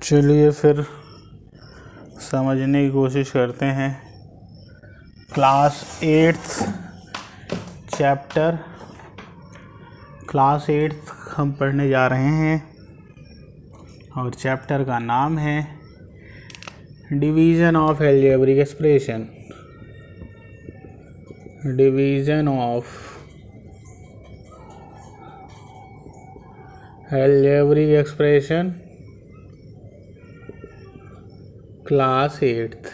चलिए फिर समझने की कोशिश करते हैं। क्लास 8th हम पढ़ने जा रहे हैं और चैप्टर का नाम है division of algebraic expression. Division of algebraic expression class 8th,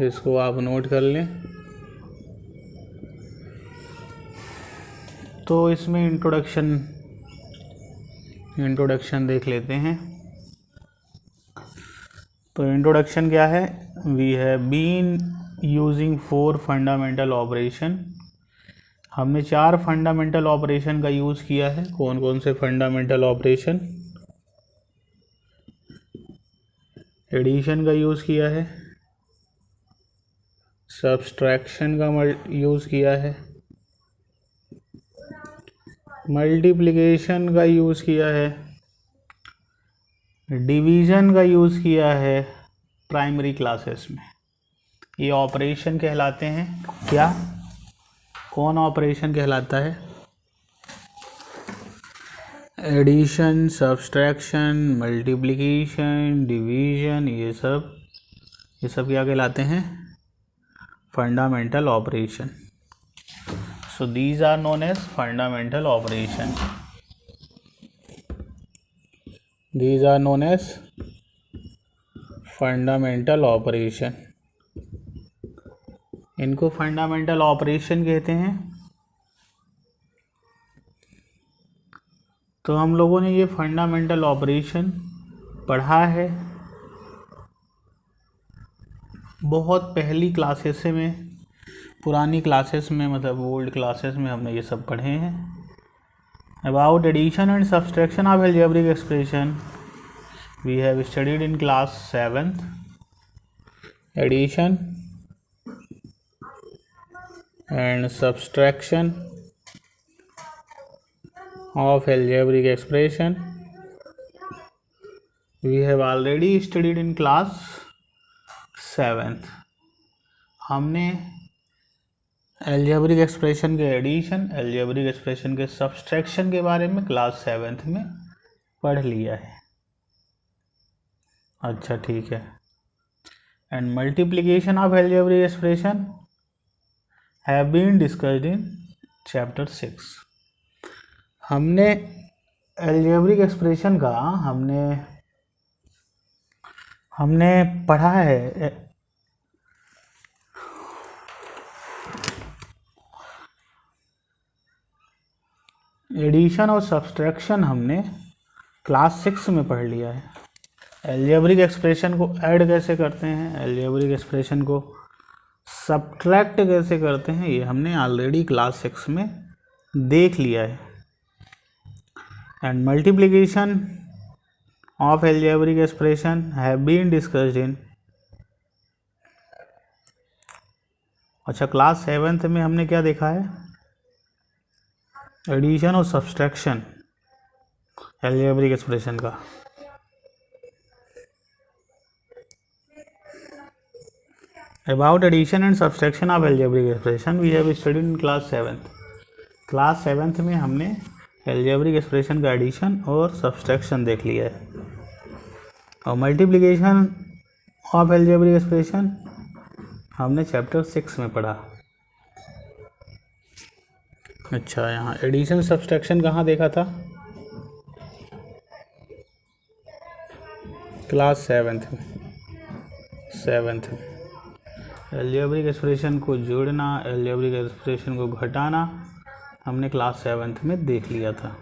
इसको आप नोट कर लें। तो इसमें इंट्रोडक्शन देख लेते हैं। तो इंट्रोडक्शन क्या है? We have been using 4 fundamental operation. हमने 4 फंडामेंटल ऑपरेशन का यूज़ किया है। कौन कौन से फंडामेंटल ऑपरेशन? एडिशन का यूज़ किया है, सब्सट्रैक्शन का यूज़ किया है, मल्टीप्लिकेशन का यूज़ किया है, डिवीज़न का यूज़ किया है प्राइमरी क्लासेस में। ये ऑपरेशन कहलाते हैं क्या? कौन ऑपरेशन कहलाता है? एडिशन, सब्सट्रैक्शन, मल्टीप्लिकेशन, डिवीज़न, ये सब क्या कहलाते हैं? Fundamental operation. So these are known as fundamental operation. These are known as fundamental operation. इनको फंडामेंटल ऑपरेशन कहते हैं। तो हम लोगों ने ये फंडामेंटल ऑपरेशन पढ़ा है बहुत पहली क्लासेस में, पुरानी क्लासेस में, मतलब ओल्ड क्लासेस में हमने ये सब पढ़े हैं। About addition and subtraction of algebraic expression we have studied in class 7th। Addition and subtraction of algebraic expression we have already studied in class 7th। हमने अलजेब्रिक एक्सप्रेशन के एडिशन, अलजेब्रिक एक्सप्रेशन के subtraction के बारे में class 7th में पढ़ लिया है। अच्छा, ठीक है। And multiplication of algebraic expression have been discussed in chapter 6। हमने अलजेब्रिक एक्सप्रेशन का हमने पढ़ा है। एडिशन और सब्सट्रैक्शन हमने क्लास 6 में पढ़ लिया है। अलजेब्रिक एक्सप्रेशन को ऐड कैसे करते हैं, अलजेब्रिक एक्सप्रेशन को सब्ट्रैक्ट कैसे करते हैं, ये हमने ऑलरेडी क्लास 6 में देख लिया है। And multiplication of algebraic expression have been discussed in, अच्छा, क्लास 7th में हमने क्या देखा है? एडिशन और सब्सट्रैक्शन अलजेब्रिक एक्सप्रेशन का। About addition and subtraction of algebraic expression we have studied in class 7th। Class 7th में हमने अलजेब्रिक एक्सप्रेशन का एडिशन और सब्सट्रैक्शन देख लिया है। और मल्टीप्लिकेशन ऑफ अलजेब्रिक एक्सप्रेशन हमने चैप्टर 6 में पढ़ा। अच्छा, यहाँ एडिशन सब्सट्रैक्शन कहाँ देखा था? क्लास 7th में। अलजेब्रिक एक्सप्रेशन को जोड़ना, अलजेब्रिक एक्सप्रेशन को घटाना हमने क्लास 7th में देख लिया था।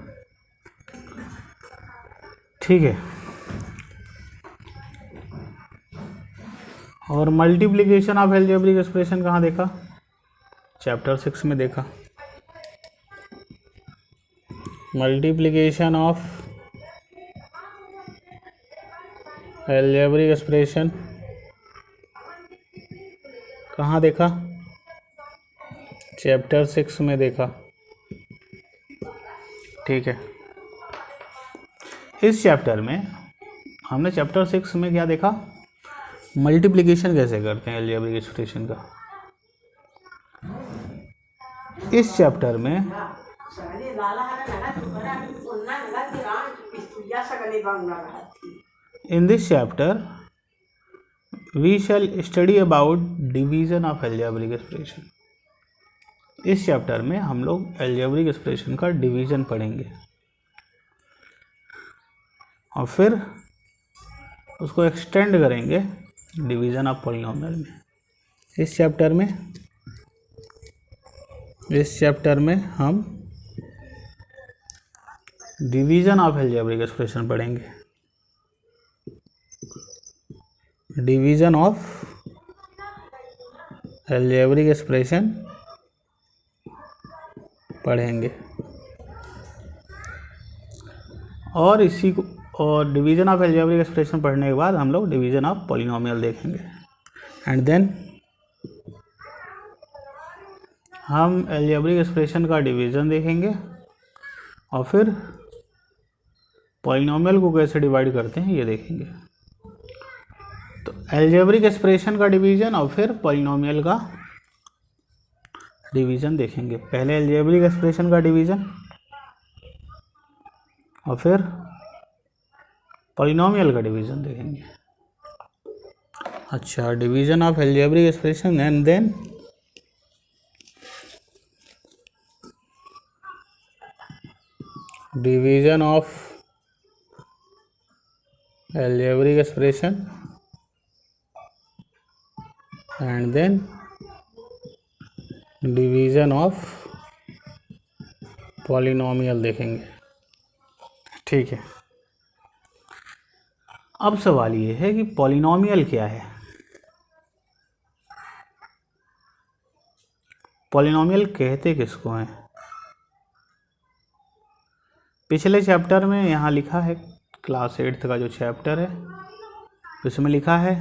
ठीक है। और मल्टीप्लिकेशन ऑफ अलजेब्रिक एक्सप्रेशन कहाँ देखा? चैप्टर 6 में देखा। मल्टीप्लिकेशन ऑफ अलजेब्रिक एक्सप्रेशन कहाँ देखा? चैप्टर 6 में देखा। ठीक है। इस चैप्टर में हमने चैप्टर 6 में क्या देखा, मल्टीप्लिकेशन कैसे करते हैं अलजेब्रिक एक्सप्रेशन का। इस चैप्टर में in this chapter we shall study about division of algebraic expression. इस चैप्टर में हम लोग अलजेब्रिक एक्सप्रेशन का डिवीजन पढ़ेंगे और फिर उसको एक्सटेंड करेंगे डिवीजन ऑफ पॉलिनोमियल में। इस चैप्टर में हम डिवीजन ऑफ अलजेब्रिक एक्सप्रेशन पढ़ेंगे, डिवीजन ऑफ अलजेब्रिक एक्सप्रेशन पढ़ेंगे और इसी को, और डिवीजन ऑफ अलजेब्रिक एक्सप्रेशन पढ़ने के बाद हम लोग डिवीजन ऑफ पॉलिनोमियल देखेंगे एंड देन हम अलजेब्रिक एक्सप्रेशन का डिवीजन देखेंगे और फिर पॉलिनोमियल को कैसे डिवाइड करते हैं ये देखेंगे। तो अलजेब्रिक एक्सप्रेशन का डिवीजन और फिर पॉलिनोमियल का डिवीजन देखेंगे। पहले अलजेब्रिक एक्सप्रेशन का डिवीजन और फिर पॉलिनोमियल का डिवीजन देखेंगे। अच्छा, division of algebraic expression and then division of algebraic expression and then division of polynomial देखेंगे। ठीक है, अब सवाल ये है कि पॉलिनोमियल क्या है। पॉलिनोमियल कहते किसको हैं? पिछले चैप्टर में यहाँ लिखा है, क्लास 8 का जो चैप्टर है उसमें लिखा है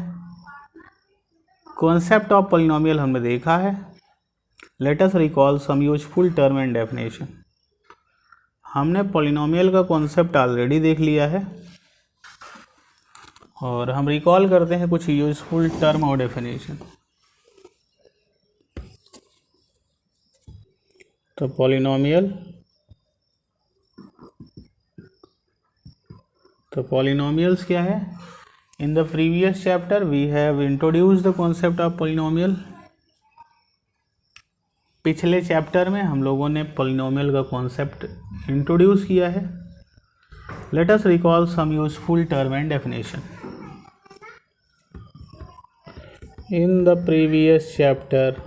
कॉन्सेप्ट ऑफ पॉलिनोमियल हमने देखा है। Let us recall some useful term and definition. हमने पॉलिनोमियल का कॉन्सेप्ट ऑलरेडी देख लिया है और हम रिकॉल करते हैं कुछ यूजफुल टर्म और डेफिनेशन। तो पॉलिनोमियल्स क्या है? In the previous chapter we have introduced the concept of polynomial. पिछले चैप्टर में हम लोगों ने पॉलिनोमियल का कॉन्सेप्ट इंट्रोड्यूस किया है। Let us recall some useful term and definition. In the previous chapter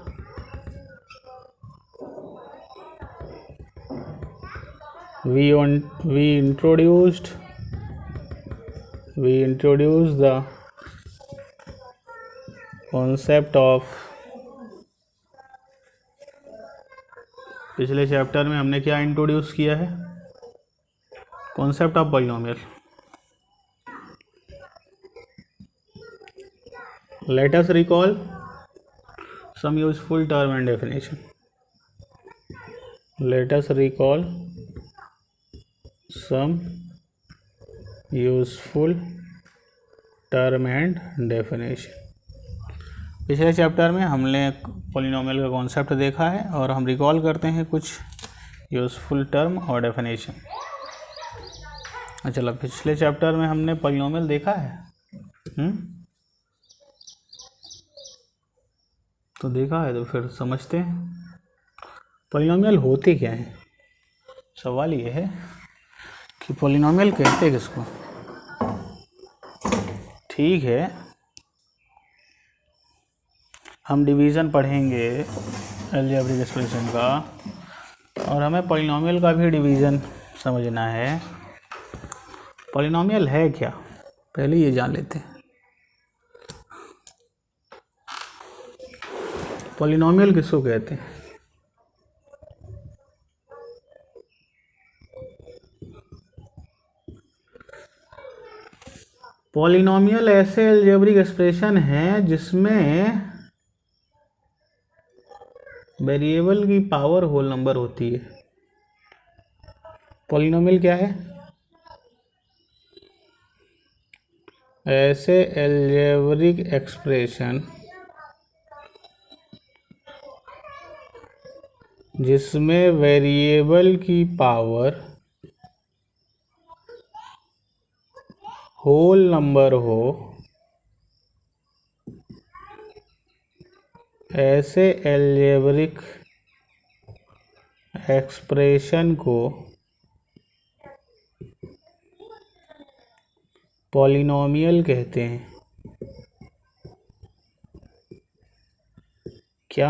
we introduced the concept of, पिछले chapter में हमने क्या इंट्रोड्यूस किया है? Concept of polynomial. Let us recall some useful term and definition. Let us recall some useful term and definition. पिछले chapter में हमने polynomial का कॉन्सेप्ट देखा है और हम रिकॉल करते हैं कुछ यूजफुल टर्म और डेफिनेशन। अच्छा, पिछले चैप्टर में हमने पॉलिनोमियल देखा है। तो देखा है तो फिर समझते हैं पॉलिनोमियल होते क्या हैं। सवाल ये है कि पॉलिनोमियल कहते किसको। ठीक है, हम डिवीज़न पढ़ेंगे अलजेब्रिक एक्सप्रेशन का और हमें पॉलिनोमियल का भी डिवीज़न समझना है। पॉलिनोमियल है क्या, पहले ये जान लेते हैं। पॉलिनोमियल किसको कहते हैं? पॉलिनोमियल ऐसे अलजेब्रिक एक्सप्रेशन हैं जिसमें वेरिएबल की पावर होल नंबर होती है। पॉलिनोमियल क्या है? ऐसे अलजेब्रिक एक्सप्रेशन जिसमें वेरिएबल की पावर होल नंबर हो, ऐसे अलजेब्रिक एक्सप्रेशन को पॉलिनॉमियल कहते हैं। क्या?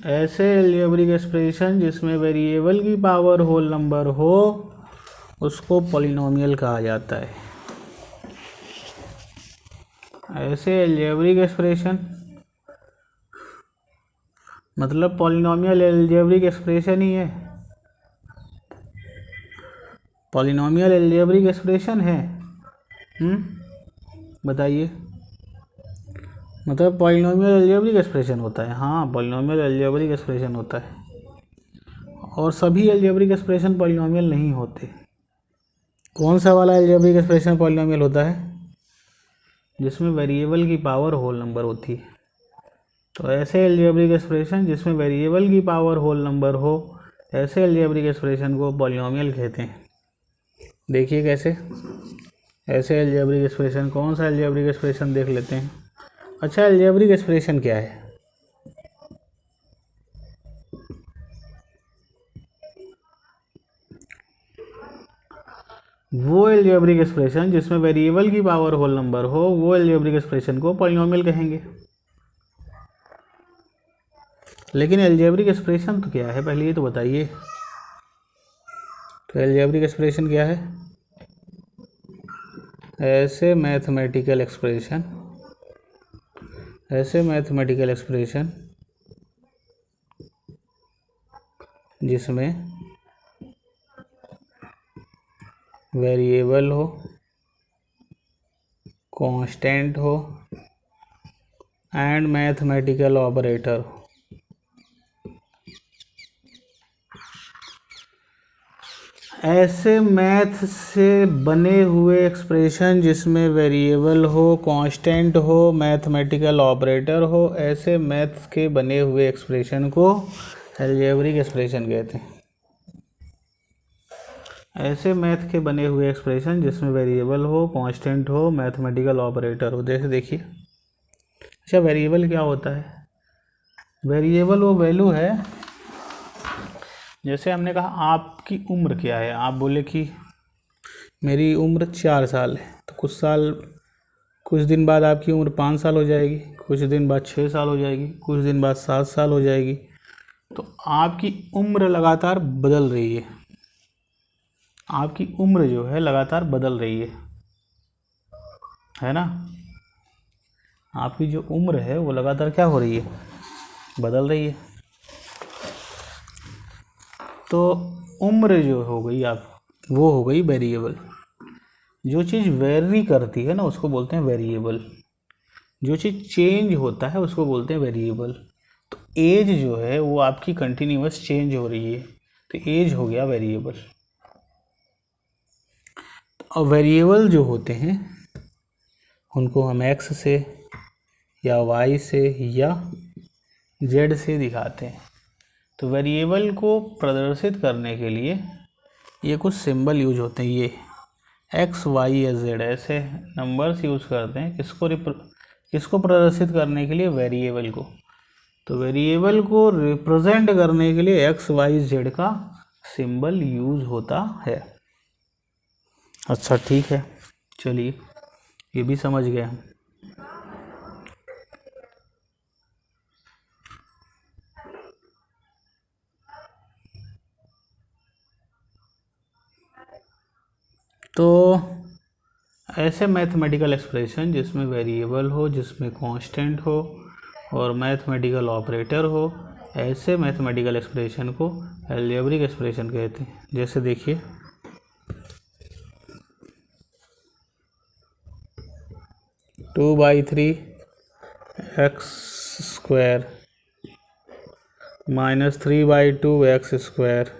ऐसे अलजेब्रिक एक्सप्रेशन जिसमें वेरिएबल की पावर होल नंबर हो उसको पॉलिनॉमियल कहा जाता है। ऐसे अलजेब्रिक एक्सप्रेशन मतलब पॉलिनॉमियल अलजेब्रिक एक्सप्रेशन ही है। पॉलिनॉमियल अलजेब्रिक एक्सप्रेशन है। बताइए। मतलब पॉलिनॉमियल अलजेब्रिक एक्सप्रेशन होता है। हाँ, पॉलिनॉमियल अलजेब्रिक एक्सप्रेशन होता है। और सभी अलजेब्रिक एक्सप्रेशन पॉलिनॉमियल नहीं होते। कौन सा वाला अलजेब्रिक एक्सप्रेशन पॉलिनॉमियल होता है? जिसमें वेरिएबल की पावर होल नंबर होती है। तो ऐसे अलजेब्रिक एक्सप्रेशन जिसमें वेरिएबल की पावर होल नंबर हो, ऐसे अलजेब्रिक एक्सप्रेशन को पॉलिनॉमियल कहते हैं। देखिए कैसे। ऐसे अलजेब्रिक एक्सप्रेशन, कौन सा अलजेब्रिक एक्सप्रेशन देख लेते हैं। अच्छा, अलजेब्रिक एक्सप्रेशन क्या है? वो अलजेब्रिक एक्सप्रेशन जिसमें वेरिएबल की पावर होल नंबर हो, वो अलजेब्रिक एक्सप्रेशन को पॉलिनॉमियल कहेंगे। लेकिन अलजेब्रिक एक्सप्रेशन तो क्या है, पहले ये तो बताइए। तो अलजेब्रिक एक्सप्रेशन क्या है? ऐसे मैथमेटिकल एक्सप्रेशन जिसमें वेरिएबल हो, कांस्टेंट हो एंड मैथमेटिकल ऑपरेटर हो। ऐसे मैथ से बने हुए एक्सप्रेशन जिसमें वेरिएबल हो, कांस्टेंट हो, मैथमेटिकल ऑपरेटर हो, ऐसे मैथ के बने हुए एक्सप्रेशन को अलजेब्रिक एक्सप्रेशन कहते हैं। ऐसे मैथ के बने हुए एक्सप्रेशन जिसमें वेरिएबल हो, कांस्टेंट हो, मैथमेटिकल ऑपरेटर हो। जैसे देखिए। अच्छा, वेरिएबल क्या होता है? वेरिएबल वो वैल्यू है, जैसे हमने कहा आपकी उम्र क्या है। आप बोले कि मेरी उम्र 4 साल है, तो कुछ दिन बाद आपकी उम्र 5 साल हो जाएगी, कुछ दिन बाद 6 साल हो जाएगी, कुछ दिन बाद 7 साल हो जाएगी। तो आपकी उम्र लगातार बदल रही है। आपकी उम्र जो है लगातार बदल रही है ना। आपकी जो उम्र है वो लगातार क्या हो रही है? बदल रही है। तो उम्र जो हो गई वो हो गई वेरिएबल। जो चीज़ वेरी करती है ना उसको बोलते हैं वेरिएबल। जो चीज़ चेंज होता है उसको बोलते हैं वेरिएबल। तो एज जो है वो आपकी कंटिन्यूअस चेंज हो रही है, तो एज हो गया वेरिएबल। और वेरिएबल जो होते हैं उनको हम एक्स से या वाई से या जेड से दिखाते हैं। तो वेरिएबल को प्रदर्शित करने के लिए ये कुछ सिंबल यूज होते हैं। ये एक्स, वाई या जेड ऐसे नंबर्स यूज़ करते हैं किसको प्रदर्शित करने के लिए? वेरिएबल को। तो वेरिएबल को रिप्रेजेंट करने के लिए एक्स, वाई, जेड का सिंबल यूज होता है। अच्छा, ठीक है, चलिए ये भी समझ गए हम। तो ऐसे मैथमेटिकल एक्सप्रेशन जिसमें वेरिएबल हो, जिसमें कांस्टेंट हो और मैथमेटिकल ऑपरेटर हो, ऐसे मैथमेटिकल एक्सप्रेशन को अलजेब्रिक एक्सप्रेशन कहते हैं। जैसे देखिए। 2/3 x square minus 3/2 x square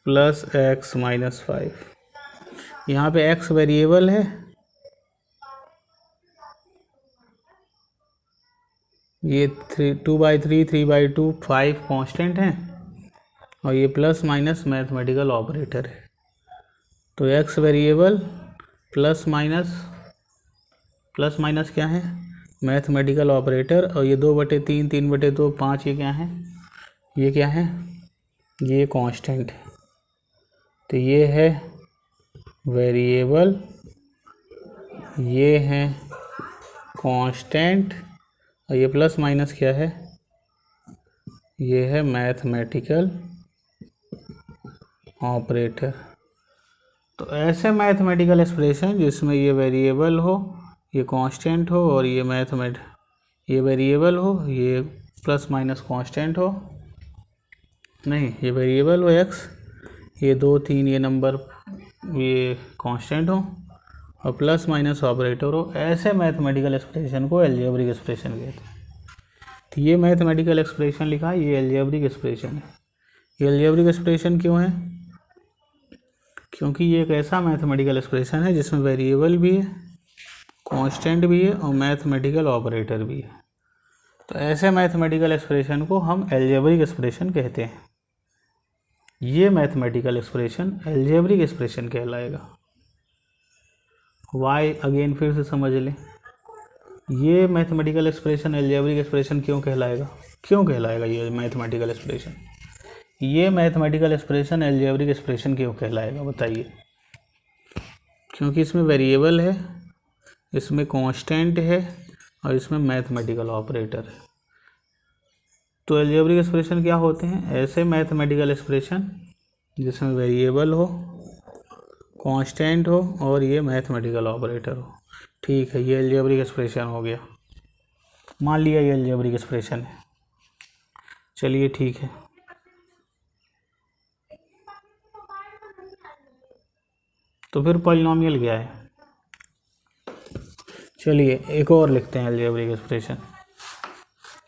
plus x minus 5। यहाँ पे एक्स वेरिएबल है ये 2/3 3/2 5 कांस्टेंट हैं और ये प्लस माइनस मैथमेटिकल ऑपरेटर है। तो एक्स वेरिएबल प्लस माइनस क्या है, मैथमेटिकल ऑपरेटर। और ये 2/3 3/2 5 ये क्या है, ये क्या है, ये कांस्टेंट है। तो ये है वेरिएबल, ये है कांस्टेंट और ये प्लस माइनस क्या है, ये है मैथमेटिकल ऑपरेटर। तो ऐसे मैथमेटिकल एक्सप्रेशन जिसमें ये वेरिएबल हो, ये कांस्टेंट हो और ये ये वेरिएबल हो, ये प्लस माइनस कांस्टेंट हो, नहीं ये वेरिएबल हो एक्स, ये 2 3 ये नंबर ये कांस्टेंट हो और प्लस माइनस ऑपरेटर हो, ऐसे मैथमेटिकल एक्सप्रेशन को अलजेब्रिक एक्सप्रेशन कहते हैं। तो ये मैथमेटिकल एक्सप्रेशन लिखा है, ये अलजेब्रिक एक्सप्रेशन है। ये अलजेब्रिक एक्सप्रेशन क्यों है, क्योंकि ये एक ऐसा मैथमेटिकल एक्सप्रेशन है जिसमें वेरिएबल भी है, कांस्टेंट भी है और मैथमेटिकल ऑपरेटर भी है। तो ऐसे मैथमेटिकल एक्सप्रेशन को हम अलजेब्रिक एक्सप्रेशन कहते हैं। ये मैथमेटिकल एक्सप्रेशन अलजेब्रिक एक्सप्रेशन कहलाएगा। वाई अगेन फिर से समझ लें, ये मैथमेटिकल एक्सप्रेशन अलजेब्रिक एक्सप्रेशन क्यों कहलाएगा, ये मैथमेटिकल एक्सप्रेशन, ये मैथमेटिकल एक्सप्रेशन अलजेब्रिक एक्सप्रेशन क्यों कहलाएगा बताइए। क्योंकि इसमें वेरिएबल है, इसमें कांस्टेंट है और इसमें मैथमेटिकल ऑपरेटर है। तो अलजेब्रिक एक्सप्रेशन क्या होते हैं, ऐसे मैथमेटिकल एक्सप्रेशन जिसमें वेरिएबल हो, कांस्टेंट हो और ये मैथमेटिकल ऑपरेटर हो। ठीक है, ये अलजेब्रिक एक्सप्रेशन हो गया, मान लिया ये अलजेब्रिक एक्सप्रेशन है। चलिए ठीक है, तो फिर पॉलिनॉमियल क्या है, चलिए एक और लिखते हैं अलजेब्रिक एक्सप्रेशन,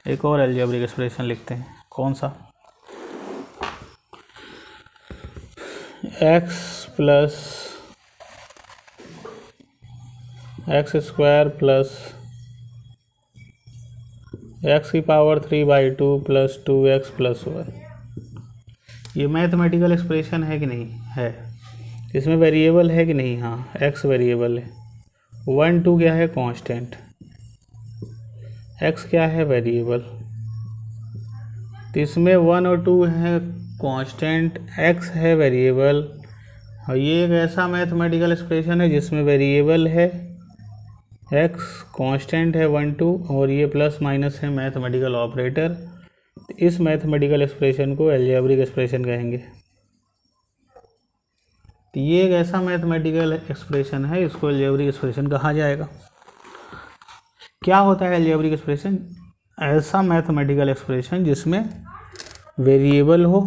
एक और अलजेब्रिक एक्सप्रेशन लिखते हैं। कौन सा, एक्स स्क्वायर प्लस एक्स की पावर 3/2 प्लस 2x प्लस 1। ये मैथमेटिकल एक्सप्रेशन है कि नहीं है, इसमें वेरिएबल है कि नहीं, हाँ एक्स वेरिएबल है, 1 2 क्या है कांस्टेंट, एक्स क्या है वेरिएबल। तो इसमें 1 और 2 है कांस्टेंट, एक्स है वेरिएबल। और ये एक ऐसा मैथमेटिकल एक्सप्रेशन है जिसमें वेरिएबल है एक्स, कांस्टेंट है 1 2 और ये प्लस माइनस है मैथमेटिकल ऑपरेटर। तो इस मैथमेटिकल एक्सप्रेशन को अलजेब्रिक एक्सप्रेशन कहेंगे। तो ये एक ऐसा मैथमेटिकल एक्सप्रेशन है, इसको अलजेब्रिक एक्सप्रेशन कहा जाएगा। क्या होता है अलजेब्रिक एक्सप्रेशन, ऐसा मैथमेटिकल एक्सप्रेशन जिसमें वेरिएबल हो,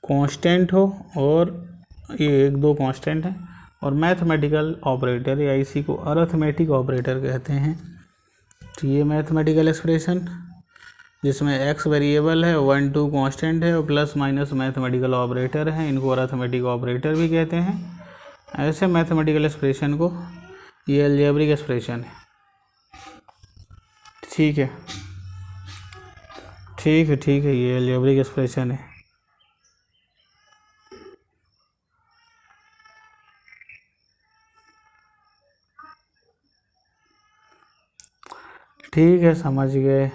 कांस्टेंट हो और ये 1 2 कांस्टेंट है और मैथमेटिकल ऑपरेटर या इसी को अरिथमेटिक ऑपरेटर कहते हैं। तो ये मैथमेटिकल एक्सप्रेशन जिसमें एक्स वेरिएबल है, 1 2 कांस्टेंट है और प्लस माइनस मैथमेटिकल ऑपरेटर है, इनको अरिथमेटिक ऑपरेटर भी कहते हैं। ऐसे मैथमेटिकल एक्सप्रेशन को ये अलजेब्रिक एक्सप्रेशन है। ठीक है ये अलजेब्रिक एक्सप्रेशन है। ठीक है, समझ गए।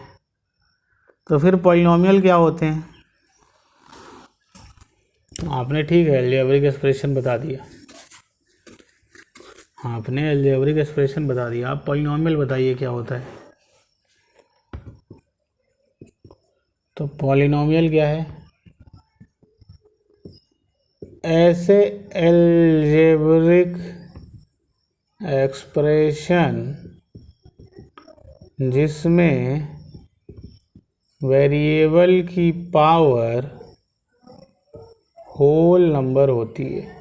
तो फिर पॉलिनॉमियल क्या होते हैं, आपने ठीक है अलजेब्रिक एक्सप्रेशन बता दिया, आपने अलजेब्रिक एक्सप्रेशन बता दिया, आप पॉलिनॉमियल बताइए क्या होता है। तो पॉलिनॉमियल क्या है, ऐसे अलजेब्रिक एक्सप्रेशन जिसमें वेरिएबल की पावर होल नंबर होती है।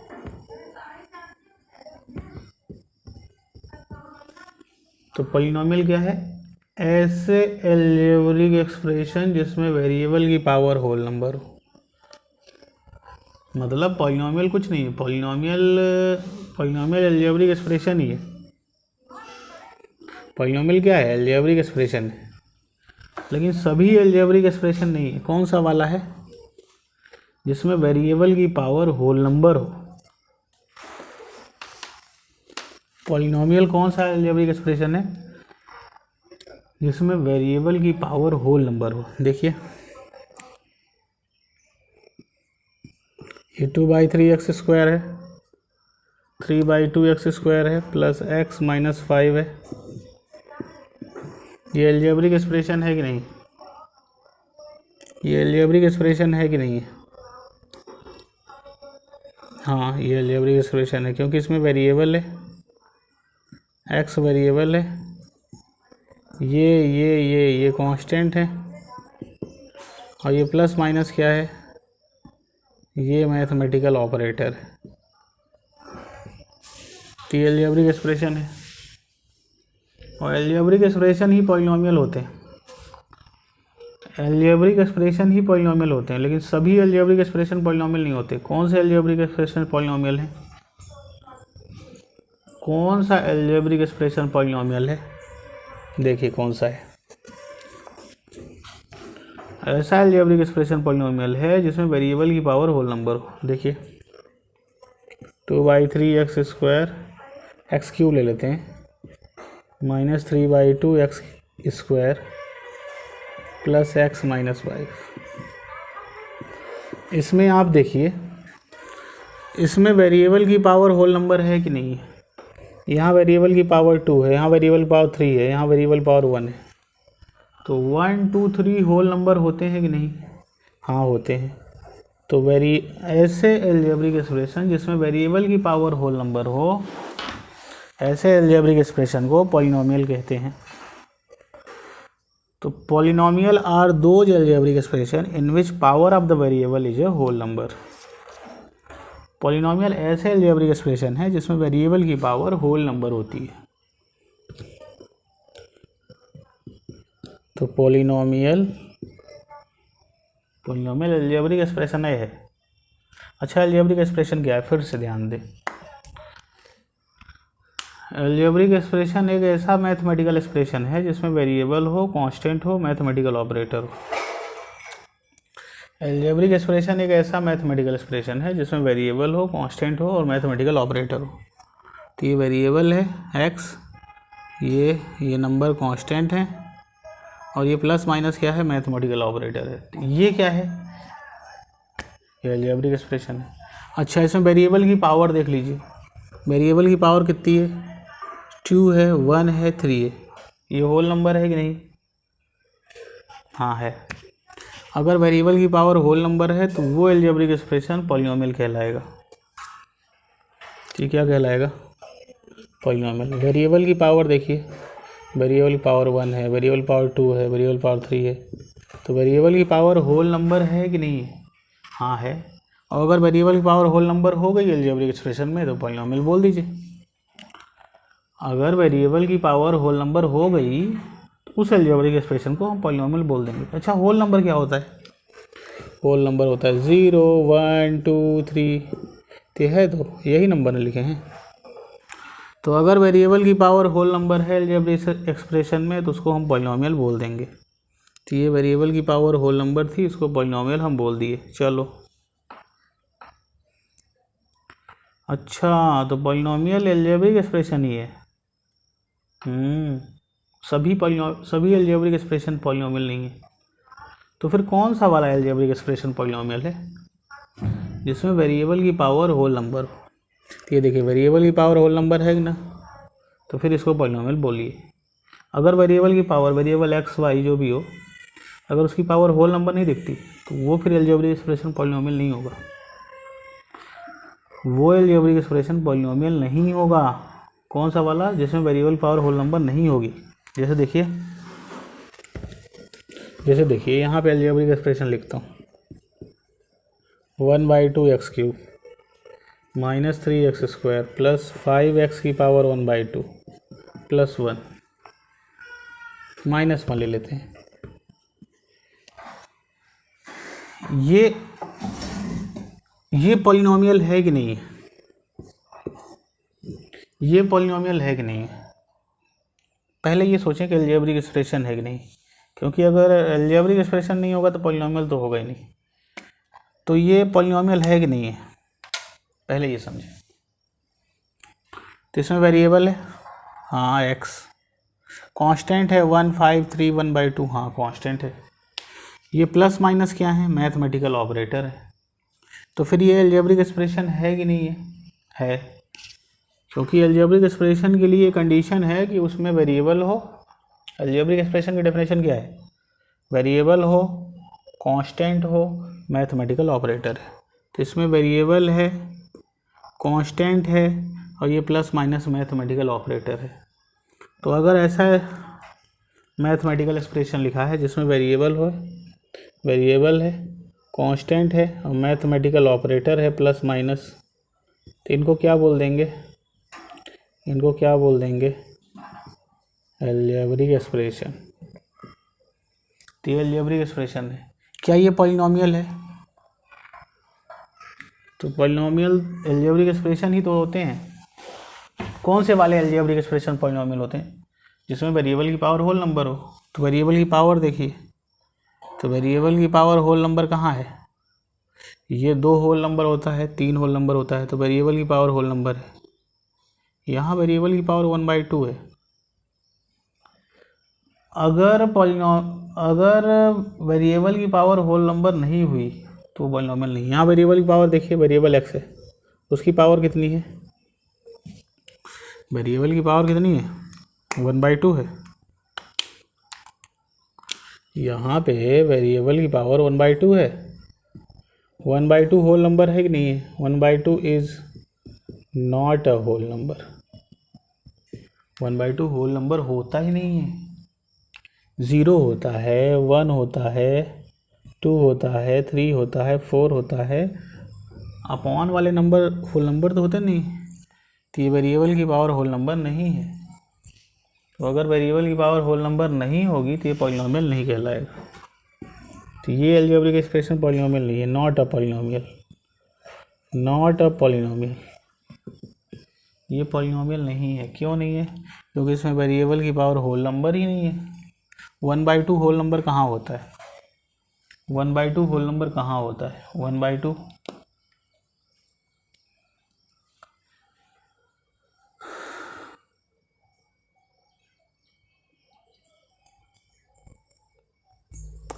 तो पॉलिनॉमियल क्या है, ऐसे अलजेब्रिक एक्सप्रेशन जिसमें वेरिएबल की पावर होल नंबर हो। मतलब पॉलिनॉमियल कुछ नहीं है, पॉलिनॉमियल अलजेब्रिक एक्सप्रेशन ही है। पॉलिनॉमियल क्या है, अलजेब्रिक एक्सप्रेशन है। लेकिन सभी अलजेब्रिक एक्सप्रेशन नहीं है। कौन सा वाला है? जिसमें वेरिएबल की पावर होल नंबर हो। पॉलिनोमियल कौन सा अलजेब्रिक एक्सप्रेशन है? जिसमें वेरिएबल की पावर होल नंबर हो। देखिए ये 2/3x² है, 3/2x² है, प्लस x माइनस 5 है। ये अलजेब्रिक एक्सप्रेशन है कि नहीं? ये अलजेब्रिक एक्सप्रेशन है कि नहीं है? हाँ, ये अलजेब्रिक एक्सप्रेशन है, क्योंकि इसमें वेरिएबल है, x वेरिएबल है, ये कांस्टेंट है, और ये प्लस माइनस क्या है? ये मैथमेटिकल ऑपरेटर है। तो ये अलजेब्रिक एक्सप्रेशन है, और अलजेब्रिक एक्सप्रेशन ही पॉलिनोमियल होते हैं। अलजेब्रिक एक्सप्रेशन ही पॉलिनोमियल होते हैं, लेकिन सभी अलजेब्रिक एक्सप्रेशन पॉलिनोमियल नहीं होते। कौन से अलजेब्रिक एक्सप्रेशन पॉलिनोमियल है? कौन सा अलजेब्रिक एक्सप्रेशन पॉलिनोमियल है? देखिए कौन सा है। ऐसा अलजेब्रिक एक्सप्रेशन पॉलिनोमियल है जिसमें वेरिएबल की पावर होल नंबर हो। देखिए 2/3x², x³ ले लेते हैं, minus 3/2x² plus x minus 5। इसमें आप देखिए, इसमें वेरिएबल की पावर होल नंबर है कि नहीं है? यहाँ वेरिएबल की पावर 2 है, यहाँ वेरिएबल पावर 3 है, यहाँ वेरिएबल पावर 1 है। तो 1 2 3 होल नंबर होते हैं कि नहीं? हाँ होते हैं। तो ऐसे अलजेब्रिक एक्सप्रेशन जिसमें वेरिएबल की पावर होल नंबर हो, ऐसे अलजेब्रिक एक्सप्रेशन को पॉलिनोमियल कहते हैं। तो polynomial are those algebraic expression in which power of the variable is a whole number. Polynomial ऐसे अलजेब्रिक एक्सप्रेशन है जिसमें वेरिएबल की पावर होल नंबर होती है। तो पॉलिनोमियल अलजेब्रिक एक्सप्रेशन है। अच्छा, अलजेब्रिक एक्सप्रेशन क्या है? फिर से ध्यान दें। अलजेब्रिक एक्सप्रेशन एक ऐसा मैथमेटिकल एक्सप्रेशन है जिसमें वेरिएबल हो, कांस्टेंट हो, मैथमेटिकल ऑपरेटर हो। अलजेब्रिक एक्सप्रेशन एक ऐसा मैथमेटिकल एक्सप्रेशन है जिसमें वेरिएबल हो, कांस्टेंट हो और मैथमेटिकल ऑपरेटर हो। तो ये वेरिएबल है x, ये नंबर कांस्टेंट है, और ये प्लस माइनस क्या है? मैथमेटिकल ऑपरेटर है। तो ये क्या है? ये अलजेब्रिक एक्सप्रेशन है। अच्छा, इसमें वेरिएबल की पावर देख लीजिए। वेरिएबल की पावर कितनी है? 2 है, 1 है, 3 है। ये होल नंबर है कि नहीं? हाँ है। अगर वेरिएबल की पावर होल नंबर है तो वो अलजेब्रिक एक्सप्रेशन पॉलिनोमियल कहलाएगा। ठीक, क्या कहलाएगा? पॉलिनोमियल। वेरिएबल की पावर देखिए, वेरिएबल की पावर 1 है, वेरिएबल पावर 2 है, वेरिएबल पावर 3 है। तो वेरिएबल की पावर होल नंबर है कि नहीं है? हाँ है। और अगर वेरिएबल की पावर होल नंबर हो गई अलजेब्रिक एक्सप्रेशन में तो पॉलिनोमियल बोल दीजिए। अगर वेरिएबल की पावर होल नंबर हो गई तो उस अलजेब्रिक एक्सप्रेशन को हम पॉलिनोमियल बोल देंगे। अच्छा, होल नंबर क्या होता है? होल नंबर होता है 0 1 2 3। तो है, तो यही नंबर लिखे हैं। तो अगर वेरिएबल की पावर होल नंबर है अलजेब्रिक एक्सप्रेशन में तो उसको हम पॉलिनोमियल बोल देंगे। तो ये वेरिएबल की पावर होल नंबर थी, इसको पॉलिनोमियल हम बोल दिए। चलो, अच्छा, तो पॉलिनोमियल अलजेब्रिक एक्सप्रेशन ही है। सभी अलजेब्रिक एक्सप्रेशन पॉलिनोमियल नहीं है। तो फिर कौन सा वाला अलजेब्रिक एक्सप्रेशन पॉलिनोमियल है? जिसमें वेरिएबल की पावर होल नंबर हो। तो ये देखिए, वेरिएबल की पावर होल नंबर है ना, तो फिर इसको पॉलिनोमियल बोलिए। अगर वेरिएबल की पावर, वेरिएबल x y जो भी हो, अगर उसकी पावर होल नंबर नहीं दिखती तो वो फिर अलजेब्रिक एक्सप्रेशन पॉलिनोमियल नहीं होगा। वो अलजेब्रिक एक्सप्रेशन पॉलिनोमियल नहीं होगा। कौन सा वाला? जिसमें वेरिएबल पावर होल नंबर नहीं होगी। जैसे देखिए यहाँ पे अलजेब्रिक एक्सप्रेशन लिखता हूँ, 1/2x³ minus 3x² plus 5x की पावर 1/2 प्लस 1 माइनस 1 ले लेते हैं। ये पॉलिनोमियल है कि नहीं है? ये पॉलिनोमियल है कि नहीं है? पहले ये सोचें कि अलजेब्रिक एक्सप्रेशन है कि नहीं। क्योंकि अगर एल्जेब्रिक एक्सप्रेशन नहीं होगा तो पॉलिनॉमियल तो होगा ही नहीं। तो ये पॉलिनॉमियल है कि नहीं है, पहले ये समझें। तो इसमें वेरिएबल है, हाँ एक्स, कांस्टेंट है 1531/2, हाँ कांस्टेंट है। ये प्लस माइनस क्या है, मैथमेटिकल ऑपरेटर है। तो फिर ये एल्जेब्रिक एक्सप्रेशन है कि नहीं है, क्योंकि एल्जेब्रिक एक्सप्रेशन के लिए कंडीशन है कि उसमें वेरिएबल हो। एल्जेब्रिक एक्सप्रेशन की डेफिनेशन क्या है, वेरिएबल हो, कांस्टेंट हो, मैथमेटिकल ऑपरेटर है। तो इसमें वेरिएबल है, कांस्टेंट है और ये प्लस माइनस मैथमेटिकल ऑपरेटर है। तो अगर ऐसा मैथमेटिकल एक्सप्रेशन लिखा है जिसमें वेरिएबल है, कांस्टेंट है और मैथमेटिकल ऑपरेटर है प्लस माइनस, तो इनको क्या बोल देंगे, एल्जेब्रिक एक्सप्रेशन। तो ये एल्जेब्रिक एक्सप्रेशन है। क्या ये पॉलिनॉमियल है, तो पॉलिनॉमियल एल्जेब्रिक एक्सप्रेशन ही तो होते हैं। कौन से वाले एल्जेब्रिक एक्सप्रेशन पॉलिनॉमियल होते हैं, जिसमें वेरिएबल की पावर होल नंबर हो। तो वेरिएबल की पावर देखिए, तो वेरिएबल की पावर होल नंबर कहाँ है, ये 2 होल नंबर होता है, 3 होल नंबर होता है, तो वेरिएबल की पावर होल नंबर है। यहाँ वेरिएबल की पावर 1/2 है। अगर वेरिएबल की पावर होल नंबर नहीं हुई तो पॉलिनॉमियल नहीं। यहाँ वेरिएबल की पावर देखिए, वेरिएबल एक्स है, उसकी पावर कितनी है, वेरिएबल की पावर कितनी है, 1/2 है। यहाँ पे वेरिएबल की पावर 1/2 है। 1/2 होल नंबर है कि नहीं है, 1/2 is not a whole number. 1/2 whole number होता ही नहीं है। 0 होता है, 1 होता है, 2 होता है, 3 होता है, 4 होता है। अपॉन वाले नंबर होल नंबर तो होते नहीं। तो ये वेरिएबल की पावर होल नंबर नहीं है। तो अगर वेरिएबल की पावर होल नंबर नहीं होगी तो ये पॉलिनॉमियल नहीं कहलाएगा। तो ये एल्जेब्रिक एक्सप्रेशन पॉलिनॉमियल नहीं है, नॉट अ पॉलिनॉमियल। ये पॉलिनॉमियल नहीं है। क्यों नहीं है, क्योंकि इसमें वेरिएबल की पावर होल नंबर ही नहीं है। 1/2 होल नंबर कहाँ होता है, 1/2 होल नंबर कहाँ होता है, 1/2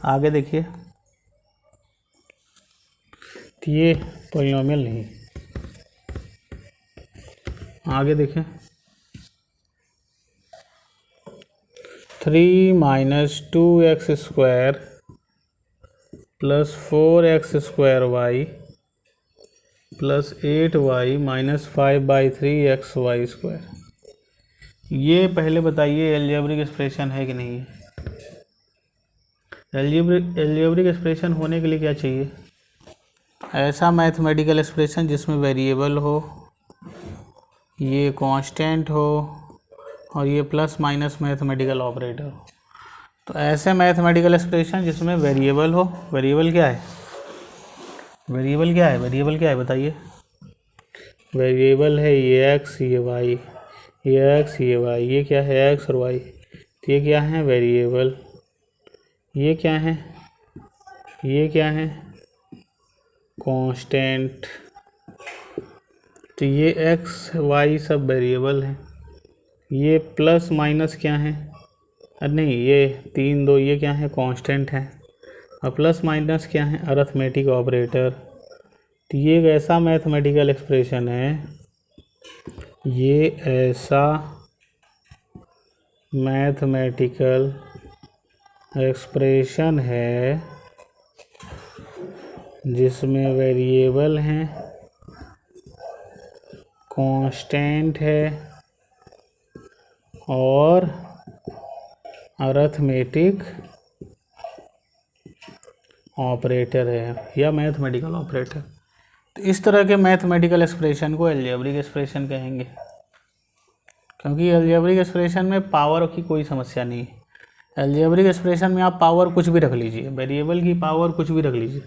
आगे देखिए। तो ये पॉलिनॉमियल नहीं, आगे देखें। 3 - 2x² + 4x² + 8y - 5/3xy²। ये पहले बताइए एल्जेब्रिक एक्सप्रेशन है कि नहीं है। एल्जेब्रिक एक्सप्रेशन होने के लिए क्या चाहिए, ऐसा मैथमेटिकल एक्सप्रेशन जिसमें वेरिएबल हो, ये कांस्टेंट हो और ये प्लस माइनस मैथमेटिकल ऑपरेटर हो। तो ऐसे मैथमेटिकल एक्सप्रेशन जिसमें वेरिएबल हो, वेरिएबल क्या है, बताइए। वेरिएबल है ये एक्स, ये वाई, ये एक्स, ये वाई, ये क्या है, एक्स और वाई। तो ये क्या है, वेरिएबल। ये क्या है, कांस्टेंट। तो ये एक्स वाई सब वेरिएबल हैं। ये प्लस माइनस क्या है, अरे नहीं, ये 3 2 ये क्या है, कांस्टेंट है। और प्लस माइनस क्या है, अरिथमेटिक ऑपरेटर। तो ये एक ऐसा मैथमेटिकल एक्सप्रेशन है, ये ऐसा मैथमेटिकल एक्सप्रेशन है जिसमें वेरिएबल हैं, कांस्टेंट है और अरिथमेटिक ऑपरेटर है या मैथमेटिकल ऑपरेटर। तो इस तरह के मैथमेटिकल एक्सप्रेशन को एल्जेब्रिक एक्सप्रेशन कहेंगे, क्योंकि एल्जेब्रिक एक्सप्रेशन में पावर की कोई समस्या नहीं है। एल्जेब्रिक एक्सप्रेशन में आप पावर कुछ भी रख लीजिए, वेरिएबल की पावर कुछ भी रख लीजिए,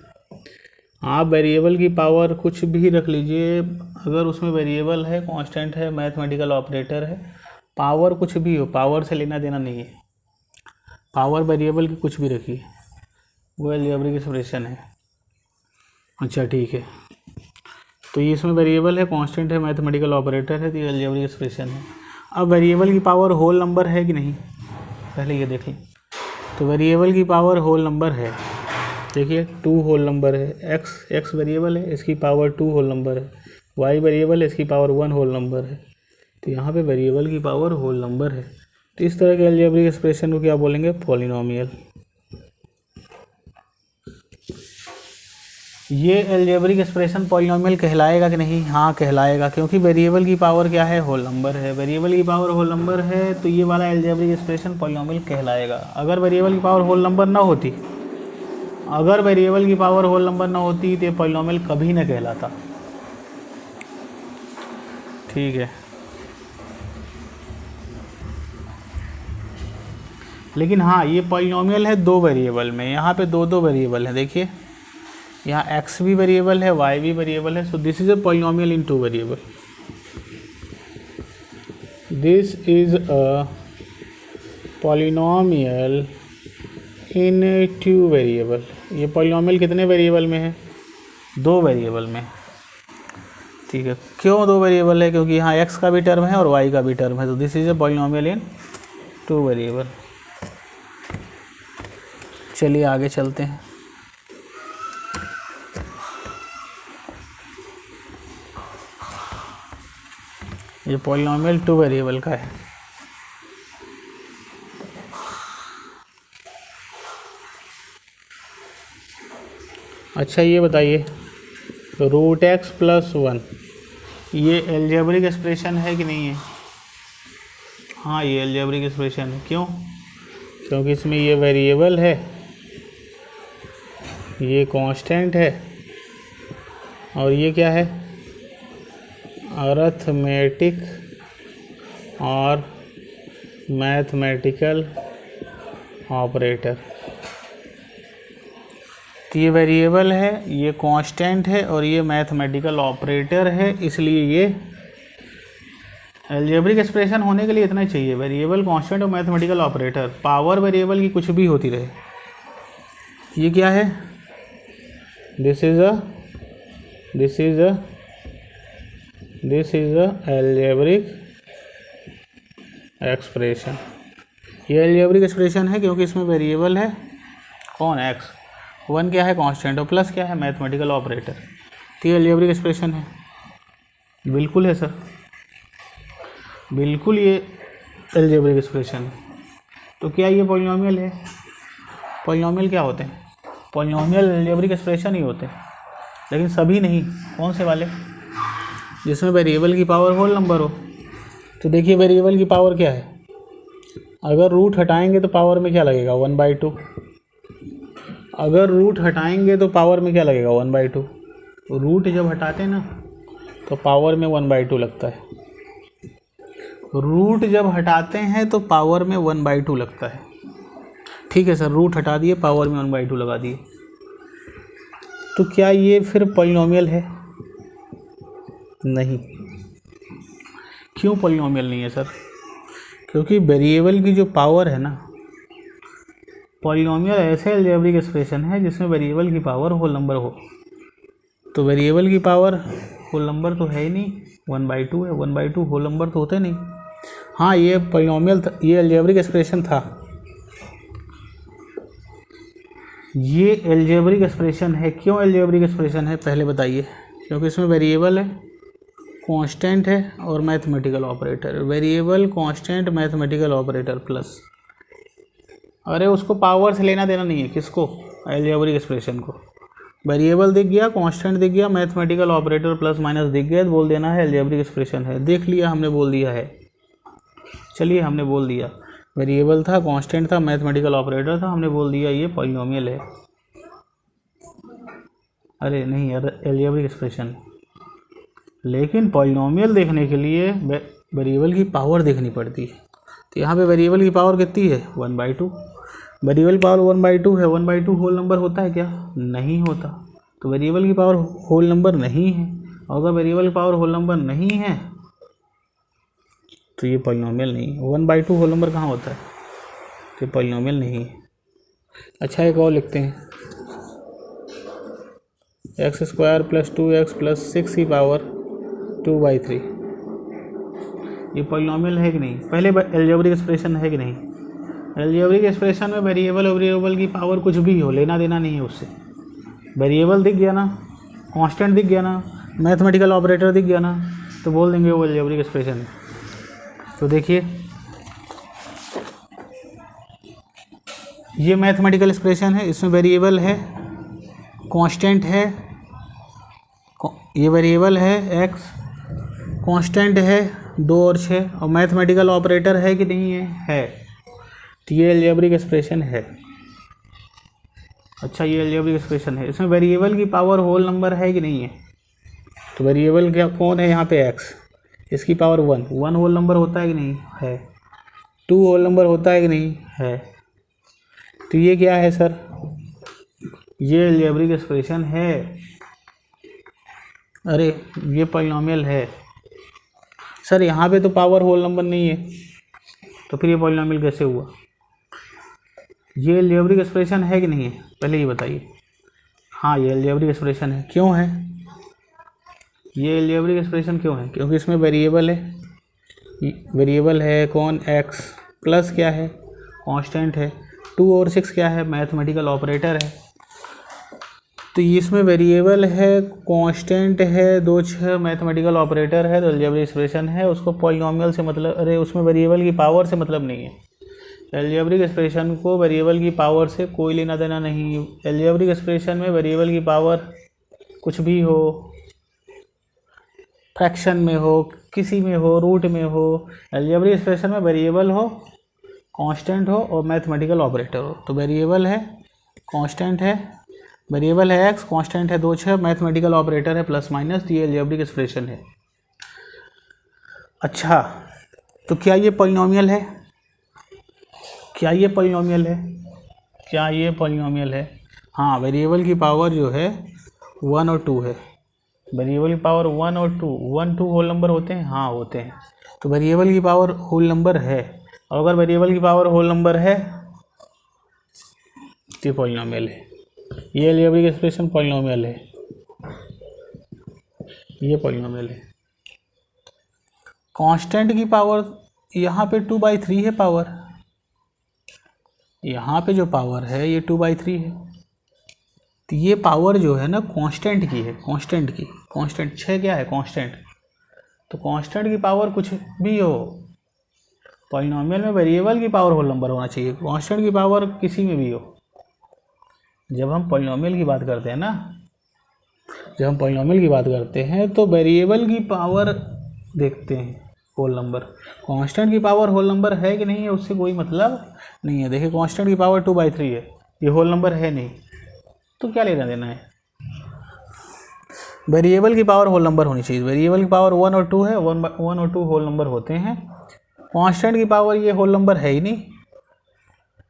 आप वेरिएबल की पावर कुछ भी रख लीजिए, अगर उसमें वेरिएबल है, कांस्टेंट है, मैथमेटिकल ऑपरेटर है, पावर कुछ भी हो, पावर से लेना देना नहीं है। पावर वेरिएबल की कुछ भी रखिए, वो अलजेब्रिक एक्सप्रेशन है। अच्छा ठीक है, तो ये इसमें वेरिएबल है, कांस्टेंट है, मैथमेटिकल ऑपरेटर है, तो ये अलजेब्रिक एक्सप्रेशन है। अब वेरिएबल की पावर होल नंबर है कि नहीं, पहले ये देख लें। तो वेरिएबल की पावर होल नंबर है, देखिए 2 होल नंबर है, एक्स वेरिएबल है, इसकी पावर 2 होल नंबर है, वाई वेरिएबल है, इसकी पावर 1 होल नंबर है। तो यहाँ पे वेरिएबल की पावर होल नंबर है, तो इस तरह के अलजेब्रिक एक्सप्रेशन को क्या बोलेंगे, पॉलिनोमियल। ये अलजेब्रिक एक्सप्रेशन पॉलिनोमियल कहलाएगा कि नहीं, हाँ कहलाएगा, क्योंकि वेरिएबल की पावर क्या है, होल नंबर है। वेरिएबल की पावर होल नंबर है तो ये वाला अलजेब्रिक एक्सप्रेशन पॉलिनोमियल कहलाएगा। अगर वेरिएबल की पावर होल नंबर ना होती, अगर वेरिएबल की पावर होल नंबर ना होती तो ये पॉलिनोमियल कभी ना कहलाता। ठीक है, लेकिन हाँ ये पॉलिनोमियल है 2 वेरिएबल में, यहाँ पे 2 वेरिएबल है, देखिए यहाँ x भी वेरिएबल है, y भी वेरिएबल है। So this is a polynomial in 2 variable, this is a polynomial in 2 variable. ये पॉलिनोमियल कितने वेरिएबल में है, 2 वेरिएबल में। ठीक है, क्यों 2 वेरिएबल है, क्योंकि यहाँ x का भी टर्म है और y का भी टर्म है, तो this is a polynomial in 2 variable. चलिए आगे चलते हैं। ये पॉलिनोमियल 2 वेरिएबल का है। अच्छा ये बताइए, रूट एक्स प्लस 1 ये अलजेब्रिक एक्सप्रेशन है कि नहीं है, हाँ ये अलजेब्रिक एक्सप्रेशन है। क्यों, क्योंकि इसमें ये वेरिएबल है, ये कांस्टेंट है, और ये क्या है, अरिथमेटिक और मैथमेटिकल ऑपरेटर। तो ये वेरिएबल है, ये कांस्टेंट है, और ये मैथमेटिकल ऑपरेटर है, इसलिए ये अलजेब्रिक एक्सप्रेशन होने के लिए इतना ही चाहिए, वेरिएबल, कांस्टेंट और मैथमेटिकल ऑपरेटर। पावर वेरिएबल की कुछ भी होती रहे। ये क्या है, this is a algebraic expression. ये अलजेब्रिक एक्सप्रेशन है क्योंकि इसमें वेरिएबल है कौन, एक्स, 1 क्या है कांस्टेंट, और प्लस क्या है, मैथमेटिकल ऑपरेटर। तो ये अलजेब्रिक एक्सप्रेशन है, बिल्कुल है सर, बिल्कुल ये अलजेब्रिक एक्सप्रेशन है। तो क्या ये पॉलिनोमियल है, पॉलिनोमियल क्या होते हैं, पॉलिनोमियल अलजेब्रिक एक्सप्रेशन ही होते हैं, लेकिन सभी नहीं। कौन से वाले, जिसमें वेरिएबल की पावर होल नंबर हो। तो देखिए वेरिएबल की पावर क्या है, अगर रूट हटाएंगे तो पावर में क्या लगेगा, 1/2। अगर रूट हटाएंगे तो पावर में क्या लगेगा, 1/2। तो रूट जब हटाते हैं ना तो पावर में 1/2 लगता है, रूट जब हटाते हैं तो पावर में 1/2 लगता है। ठीक है सर, रूट हटा दिए, पावर में 1/2 लगा दिए, तो क्या ये फिर पॉलिनोमियल है, नहीं। क्यों पॉलिनोमियल नहीं है सर, क्योंकि वेरिएबल की जो पावर है ना, पॉलिनोमियल ऐसे अलजेब्रिक एक्सप्रेशन है जिसमें वेरिएबल की पावर होल नंबर हो। तो वेरिएबल की पावर होल नंबर तो है ही नहीं, 1/2 है, 1/2 होल नंबर तो होते नहीं। हाँ ये पॉलिनोमियल, ये अलजेब्रिक एक्सप्रेशन था, ये अलजेब्रिक एक्सप्रेशन है। क्यों अलजेब्रिक एक्सप्रेशन है पहले बताइए, क्योंकि इसमें वेरिएबल है, कांस्टेंट है, और mathematical operator. Variable, constant, mathematical operator plus, अरे उसको पावर से लेना देना नहीं है, किसको, अलजेब्रिक एक्सप्रेशन को। वेरिएबल दिख गया, कांस्टेंट दिख गया, मैथमेटिकल ऑपरेटर प्लस माइनस दिख गया, तो बोल देना है अलजेब्रिक एक्सप्रेशन है। देख लिया हमने, बोल दिया है, चलिए हमने बोल दिया, वेरिएबल था, कांस्टेंट था, मैथमेटिकल ऑपरेटर था, हमने बोल दिया ये पॉलिनोमियल है। अरे नहीं यार, अलजेब्रिक एक्सप्रेशन। लेकिन पॉलिनोमियल देखने के लिए वेरिएबल की पावर देखनी पड़ती है। तो यहाँ पे वेरिएबल की पावर कितनी है, 1/2। वेरिएबल पावर 1/2 है, 1/2 होल नंबर होता है क्या, नहीं होता। तो वेरिएबल की पावर होल नंबर नहीं है, और अगर वेरिएबल की पावर होल नंबर नहीं है तो ये पॉलिनोमियल नहीं है। 1/2 होल नंबर कहाँ होता है, ये पॉलिनोमियल नहीं है। अच्छा एक और लिखते हैं, x square plus 2x plus 6 की पावर 2/3, ये पॉलिनोमियल है कि नहीं? पहले अलजेब्रिक एक्सप्रेशन है कि नहीं? अलजेब्रिक एक्सप्रेशन में वेरिएबल और वेरिएबल की पावर कुछ भी हो, लेना देना नहीं है उससे। वेरिएबल दिख गया ना, कांस्टेंट दिख गया ना, मैथमेटिकल ऑपरेटर दिख गया ना, तो बोल देंगे वो अलजेब्रिक एक्सप्रेशन है। तो देखिए ये मैथमेटिकल एक्सप्रेशन है, इसमें वेरिएबल है, कांस्टेंट है, ये वेरिएबल है x, कांस्टेंट है 2 और 6, और मैथमेटिकल ऑपरेटर है कि नहीं है? है। तो ये अलजेब्रिक एक्सप्रेशन है। अच्छा ये अलजेब्रिक एक्सप्रेशन है, इसमें वेरिएबल की पावर होल नंबर है कि नहीं है? तो वेरिएबल क्या कौन है यहाँ पे? x, इसकी पावर 1 होल नंबर होता है कि नहीं? है। 2 होल नंबर होता है कि नहीं? है। तो ये क्या है सर? ये अलजेब्रिक एक्सप्रेशन है। अरे ये पॉलिनोमियल है सर, यहाँ पे तो पावर होल नंबर नहीं है, तो फिर ये पॉलिनोमियल कैसे हुआ? ये अलजेब्रिक एक्सप्रेशन है कि नहीं है? पहले ये बताइए। हाँ ये अलजेब्रिक एक्सप्रेशन है। क्यों है ये अलजेब्रिक एक्सप्रेशन? क्यों है? क्योंकि इसमें वेरिएबल है, वेरिएबल है कौन? x, प्लस क्या है? कांस्टेंट है, 2 और 6 क्या है? मैथमेटिकल ऑपरेटर है। तो इसमें वेरिएबल है, कांस्टेंट है, 2 6 मैथमेटिकल ऑपरेटर है, तो अलजेब्रिक एक्सप्रेशन है। उसको पॉलिनोमियल से मतलब, अरे उसमें वेरिएबल की पावर से मतलब नहीं है। अलजेब्रिक एक्सप्रेशन को वेरिएबल की पावर से कोई लेना देना नहीं। अलजेब्रिक एक्सप्रेशन में वेरिएबल की पावर कुछ भी हो, फ्रैक्शन में हो, किसी में हो, रूट में हो, अलजेब्रिक एक्सप्रेशन में वेरिएबल हो, कांस्टेंट हो और मैथमेटिकल ऑपरेटर हो। तो वेरिएबल है, कांस्टेंट है, वेरिएबल है x, कांस्टेंट है 2 6, मैथमेटिकल ऑपरेटर है प्लस माइनस, ये अलजेब्रिक एक्सप्रेशन है। अच्छा तो क्या ये पॉलिनोमियल है? क्या ये पॉलिनोमियल है? क्या ये पॉलिनोमियल है? हाँ, वेरिएबल की पावर जो है 1 और 2 है। वेरिएबल की पावर 1 और 2, 1 2 होल नंबर होते हैं? हाँ होते हैं। तो वेरिएबल की पावर होल नंबर है, और अगर वेरिएबल की पावर होल नंबर है तो पॉलिनोमियल है। ये अलजेब्रिक एक्सप्रेशन पॉलिनोमियल है, ये पॉलिनोमियल है। कांस्टेंट की पावर यहाँ पे 2/3 है पावर, यहाँ पे जो पावर है ये 2/3 है। तो ये पावर जो है ना कांस्टेंट की है, कांस्टेंट की, कांस्टेंट 6 क्या है? कांस्टेंट। तो कांस्टेंट की पावर कुछ भी हो, पॉलिनोमियल में वेरिएबल की पावर होल नंबर होना चाहिए, कांस्टेंट की पावर किसी में भी हो। जब हम पॉलिनोमियल की बात करते हैं ना, जब हम पॉलिनोमियल की बात करते हैं तो वेरिएबल की पावर देखते हैं, होल नंबर। कांस्टेंट की पावर होल नंबर है कि नहीं है उससे कोई मतलब नहीं है। देखिए कांस्टेंट की पावर 2/3 है, ये होल नंबर है नहीं, तो क्या लेना देना है? वेरिएबल की पावर होल नंबर होनी चाहिए। वेरिएबल की पावर 1 और 2 है, 1 और 2 होल नंबर होते हैं। कांस्टेंट की पावर ये होल नंबर है ही नहीं,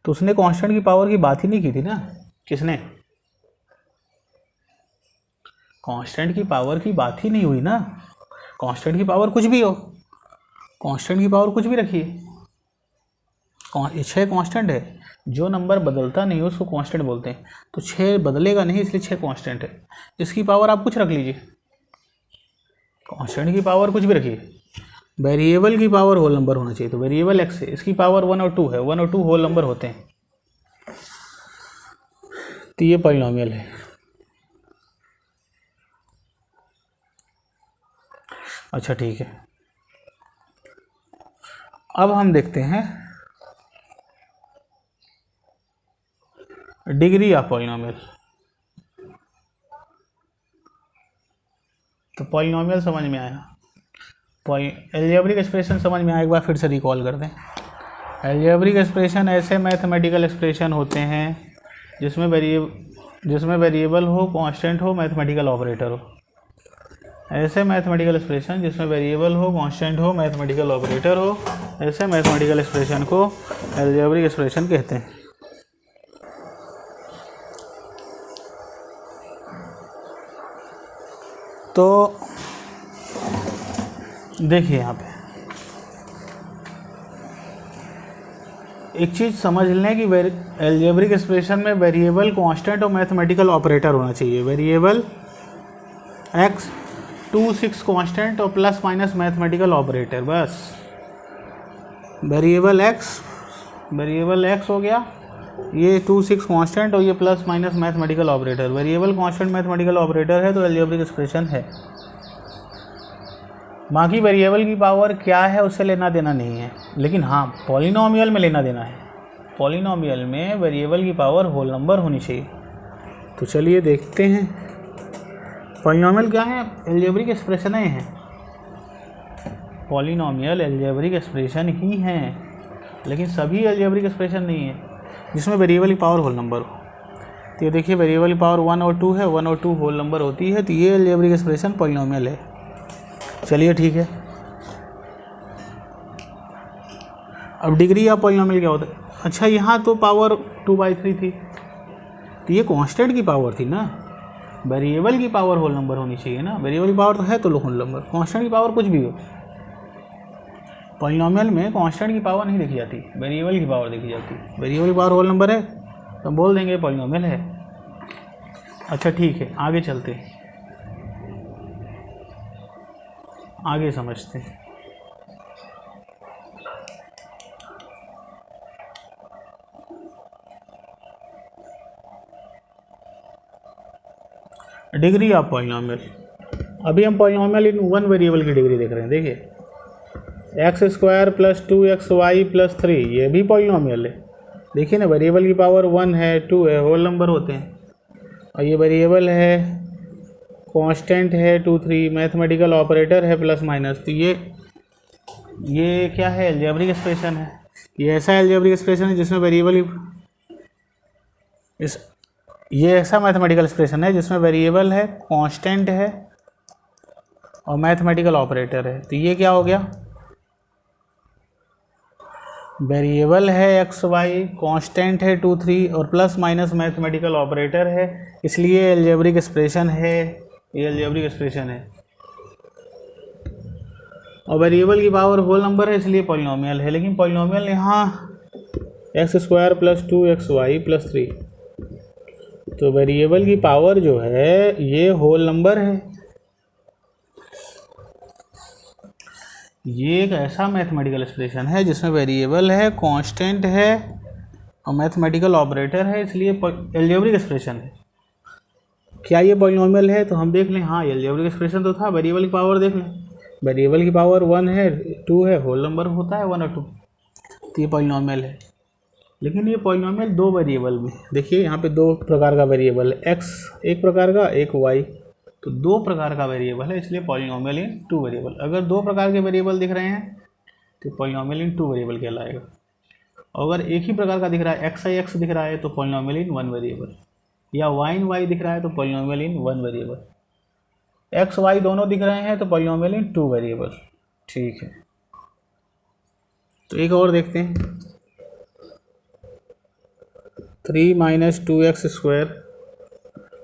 तो उसने कांस्टेंट की पावर की बात ही नहीं की थी ना। किसने? कांस्टेंट की पावर की बात ही नहीं हुई ना। कांस्टेंट की पावर कुछ भी हो, कांस्टेंट की पावर कुछ भी रखिए, 6 कांस्टेंट है, जो नंबर बदलता नहीं हो उसको कांस्टेंट बोलते हैं। तो 6 बदलेगा नहीं, इसलिए 6 कांस्टेंट है। इसकी पावर आप कुछ रख लीजिए, कांस्टेंट की पावर कुछ भी रखिए, वेरिएबल की पावर होल नंबर होना चाहिए। तो वेरिएबल x है, इसकी पावर 1 और 2 है, 1 और 2 होल नंबर होते हैं, तो ये पॉलिनोमियल है। अच्छा ठीक है, अब हम देखते हैं डिग्री ऑफ पॉलिनोमियल। तो पॉलिनोमियल समझ में आया, अलजेब्रिक एक्सप्रेशन समझ में आया। एक बार फिर से रिकॉल कर दें। अलजेब्रिक एक्सप्रेशन ऐसे मैथमेटिकल एक्सप्रेशन होते हैं जिसमें वेरिएबल हो, कांस्टेंट हो, मैथमेटिकल ऑपरेटर हो। ऐसे मैथमेटिकल एक्सप्रेशन जिसमें वेरिएबल हो, कांस्टेंट हो, मैथमेटिकल ऑपरेटर हो, ऐसे मैथमेटिकल एक्सप्रेशन को अलजेब्रिक एक्सप्रेशन कहते हैं। तो देखिए यहाँ पे एक चीज़ समझ लें कि एल्जेब्रिक एक्सप्रेशन में वेरिएबल कांस्टेंट और मैथमेटिकल ऑपरेटर होना चाहिए। वेरिएबल एक्स 2 6 कांस्टेंट और प्लस माइनस मैथमेटिकल ऑपरेटर, बस। वेरिएबल एक्स हो गया, ये 2 6 कांस्टेंट और ये plus minus mathematical operator. Variable constant mathematical operator है तो एल्जेब्रिक एक्सप्रेशन है। बाकी वेरिएबल की पावर क्या है उससे लेना देना नहीं है, लेकिन हाँ पॉलिनोमियल में लेना देना है। पॉलिनोमियल में वेरिएबल की पावर होल नंबर होनी चाहिए। तो चलिए देखते हैं पॉलिनोमियल क्या है। एल्जेब्रिक एक्सप्रेशन हैं, पॉलिनोमियल एल्जेब्रिक एक्सप्रेशन ही हैं, लेकिन सभी एल्जेब्रिक एक्सप्रेशन नहीं है जिसमें वेरिएबल की पावर होल नंबर हो। तो ये देखिए वेरिएबल की पावर 1 और 2 है, 1 और 2 होल नंबर होती है, तो ये एल्जेब्रिक एक्सप्रेशन पॉलिनोमियल है। चलिए ठीक है। अब डिग्री ऑफ पॉलिनोमियल क्या होता है? अच्छा, यहाँ तो पावर 2/3 थी, तो ये कांस्टेंट की पावर थी ना। वेरिएबल की पावर होल नंबर होनी चाहिए ना। वेरिएबल की पावर तो है तो होल नंबर, कांस्टेंट की पावर कुछ भी हो। पॉलिनोमियल में कांस्टेंट की पावर नहीं देखी जाती, वेरिएबल की पावर देखी जाती है। वेरिएबल की पावर होल नंबर है तो हम बोल देंगे पॉलिनोमियल है। अच्छा ठीक है, आगे चलते हैं, आगे समझते हैं। Degree of polynomial. अभी हम पॉलिनोमियल इन वन वेरिएबल की डिग्री देख रहे हैं। देखिए x² + 2xy + 3, ये भी पॉलिनोमियल है। देखिए ना, वेरिएबल की पावर 1 है, 2 है, होल नंबर होते हैं। और ये वेरिएबल है, कांस्टेंट है 2 3, मैथमेटिकल ऑपरेटर है प्लस माइनस। तो ये क्या है? एल्जेब्रिक एक्सप्रेशन है। ये ऐसा एल्जेब्रिक एक्सप्रेशन है जिसमें वेरिएबल ये ऐसा मैथमेटिकल एक्सप्रेशन है जिसमें वेरिएबल है, कांस्टेंट है और मैथमेटिकल ऑपरेटर है। तो ये क्या हो गया? वेरिएबल है xy, कांस्टेंट है 2 3 और प्लस माइनस मैथमेटिकल ऑपरेटर है, इसलिए एल्जेब्रिक एक्सप्रेशन है। ये एल्जेब्रिक एक्सप्रेशन है। और वेरिएबल की पावर होल नंबर है, इसलिए पॉलिनोमियल है। लेकिन पॉलिनोमियल यहाँ x² + 2xy + 3, तो वेरिएबल की पावर जो है ये होल नंबर है। ये एक ऐसा मैथमेटिकल एक्सप्रेशन है जिसमें वेरिएबल है, कांस्टेंट है और मैथमेटिकल ऑपरेटर है, इसलिए एल्जेब्रिक एक्सप्रेशन है। क्या ये पॉलिनोमियल है? तो हम देख लें। हाँ, एल्जेब्रिक एक्सप्रेशन तो था। वेरिएबल की पावर देख लें। वेरिएबल की पावर 1 है, 2 है, होल नंबर होता है 1 और 2, तो ये पॉलिनोमियल है। लेकिन ये पॉलिनोमियल दो वेरिएबल में, देखिए यहाँ पे दो प्रकार का वेरिएबल है, x एक प्रकार का, एक y, तो दो प्रकार का वेरिएबल है, इसलिए पॉलिनोमियल इन 2 वेरिएबल। अगर दो प्रकार के वेरिएबल दिख रहे हैं तो पॉलिनोमियल इन 2 वेरिएबल कहलाएगा। और अगर एक ही प्रकार का दिख रहा है, x दिख रहा है, तो पॉलिनोमियल इन 1 वेरिएबल, या y दिख रहा है तो पॉलिनोमियल इन 1 वेरिएबल। x y दोनों दिख रहे हैं तो पॉलिनोमियल इन 2 वेरिएबल। ठीक है, तो एक और देखते हैं। 3 - 2x²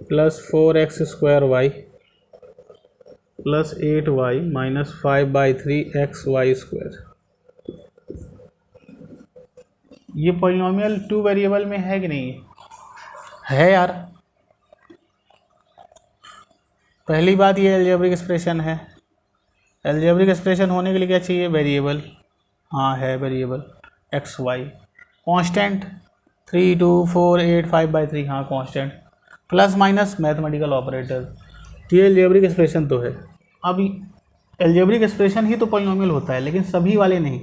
+ 4x² + 8y - 5/3xy²। ये पॉलिनोमियल 2 वेरिएबल में है कि नहीं है यार? पहली बात, ये एल्जेब्रिक एक्सप्रेशन है। एल्जेब्रिक एक्सप्रेशन होने के लिए क्या चाहिए? वेरिएबल। हाँ है वेरिएबल एक्स वाई। कांस्टेंट 3 2 4 8 5/3, हाँ constant. Plus minus mathematical operator, ये एल्जेब्रिक एक्सप्रेशन तो है। अब एल्जेब्रिक एक्सप्रेशन ही तो पॉलिनोमियल होता है, लेकिन सभी वाले नहीं।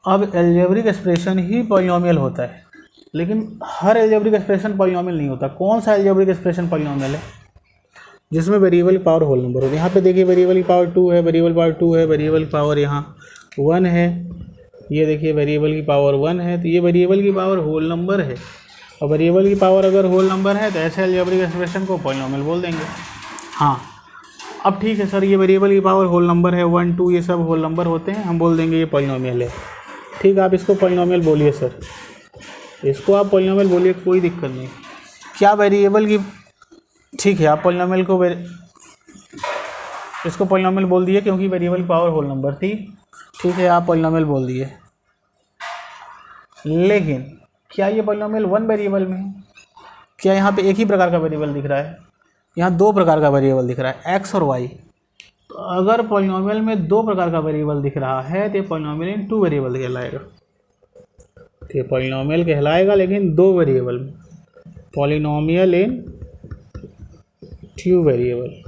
अब एल्जेब्रिक एक्सप्रेशन ही पॉलिनोमियल होता है, लेकिन हर एल्जेब्रिक एक्सप्रेशन पॉलिनोमियल नहीं होता। कौन सा एल्जेब्रिक एक्सप्रेशन पॉलिनोमियल है? जिसमें वेरिएबल की पावर होल नंबर होती है। यहाँ पे देखिए वेरिएबल की पावर 2 है, वेरिएबल पावर 2 है, वेरिएबल की पावर यहाँ 1 है। ये देखिए वेरिएबल की पावर 1 है, तो ये वेरिएबल की पावर होल नंबर है। और वेरिएबल की पावर अगर होल नंबर है तो ऐसे एल्जेब्रिक एक्सप्रेशन को पॉलिनोमियल बोल देंगे। हाँ, अब ठीक है सर, ये वेरिएबल की पावर होल नंबर है, 1 2 ये सब होल नंबर होते हैं, हम बोल देंगे ये पॉलिनोमियल है। ठीक है, आप इसको पॉलिनोमियल बोलिए सर, इसको आप पॉलिनोमियल बोलिए, कोई दिक्कत नहीं। क्या वेरिएबल की, ठीक है, आप पॉलिनोमियल को इसको पॉलिनोमियल बोल दिए क्योंकि वेरिएबल की पावर होल नंबर थी। ठीक है, आप पॉलिनोमियल बोल दिए। लेकिन क्या ये पॉलिनोमियल वन वेरिएबल में है? क्या यहाँ पे एक ही प्रकार का वेरिएबल दिख रहा है? यहाँ दो प्रकार का वेरिएबल दिख रहा है, एक्स और वाई। तो अगर पॉलिनोमियल में दो प्रकार का वेरिएबल दिख रहा है तो ये पॉलिनोमियल इन टू वेरिएबल कहलाएगा। तो ये पॉलिनोमियल कहलाएगा लेकिन दो वेरिएबल में, पॉलिनोमियल इन टू वेरिएबल।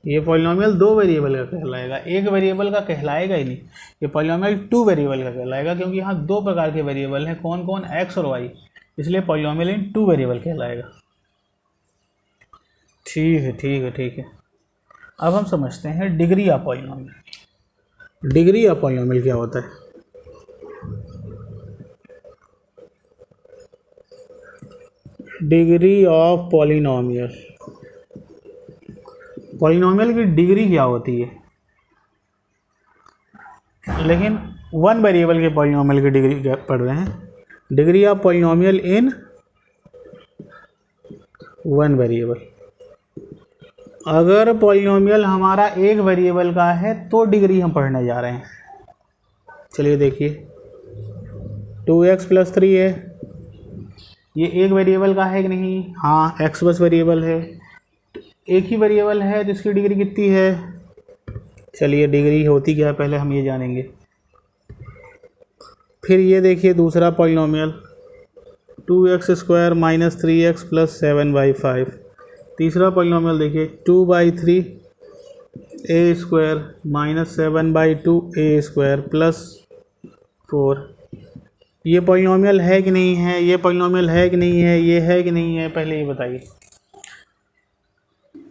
ये पॉलिनोमियल दो वेरिएबल का कहलाएगा, एक वेरिएबल का कहलाएगा ही नहीं। ये पॉलिनोमियल टू वेरिएबल का कहलाएगा क्योंकि यहाँ दो प्रकार के वेरिएबल हैं, कौन कौन? एक्स और वाई, इसलिए पॉलिनोमियल इन टू वेरिएबल कहलाएगा। ठीक है ठीक है ठीक है। अब हम समझते हैं degree of polynomial. Degree of polynomial क्या होता है? डिग्री ऑफ पॉलिनोमियल, पॉलिनोमियल की डिग्री क्या होती है? लेकिन वन वेरिएबल के पॉलिनोमियल की डिग्री पढ़ रहे हैं। Degree of polynomial in one variable. अगर पॉलिनोमियल हमारा एक वेरिएबल का है तो डिग्री हम पढ़ने जा रहे हैं। चलिए देखिए, 2x + 3 है, ये एक वेरिएबल का है कि नहीं? हाँ, x बस वेरिएबल है, तो एक ही वेरिएबल है तो इसकी डिग्री कितनी है? चलिए डिग्री होती क्या है पहले हम ये जानेंगे। फिर ये देखिए दूसरा पॉलिनोमियल 2x² - 3x + 7/5। तीसरा पॉलिनोमियल देखिए 2/3 a² - 7/2 a² + 4। ये पॉलिनोमियल है कि नहीं है? ये पॉलिनोमियल है कि नहीं है? ये है कि नहीं है? पहले ये बताइए।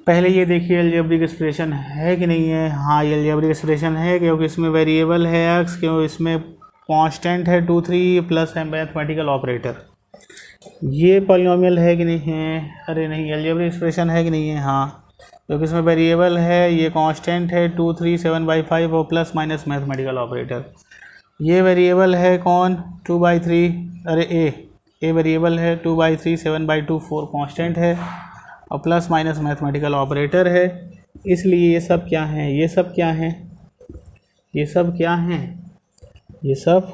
पहले ये देखिए अलजेब्रिक एक्सप्रेशन है कि नहीं है? हाँ, ये अलजेब्रिक एक्सप्रेशन है क्योंकि इसमें वेरिएबल है x, क्योंकि इसमें कांस्टेंट है 2 3 प्लस है मैथमेटिकल ऑपरेटर। ये पॉलिनोमियल है कि नहीं है? अरे नहीं, अलजेब्रिक एक्सप्रेशन है कि नहीं है? हाँ, क्योंकि इसमें वेरिएबल है, ये कांस्टेंट है 2 3 7/5 और प्लस माइनस मैथमेटिकल ऑपरेटर। ये वेरिएबल है कौन? 2/3, अरे ए वेरिएबल है 2/3 7/2 4 कांस्टेंट है और प्लस माइनस मैथमेटिकल ऑपरेटर है। इसलिए ये सब क्या हैं? ये सब क्या हैं? ये सब क्या हैं? ये सब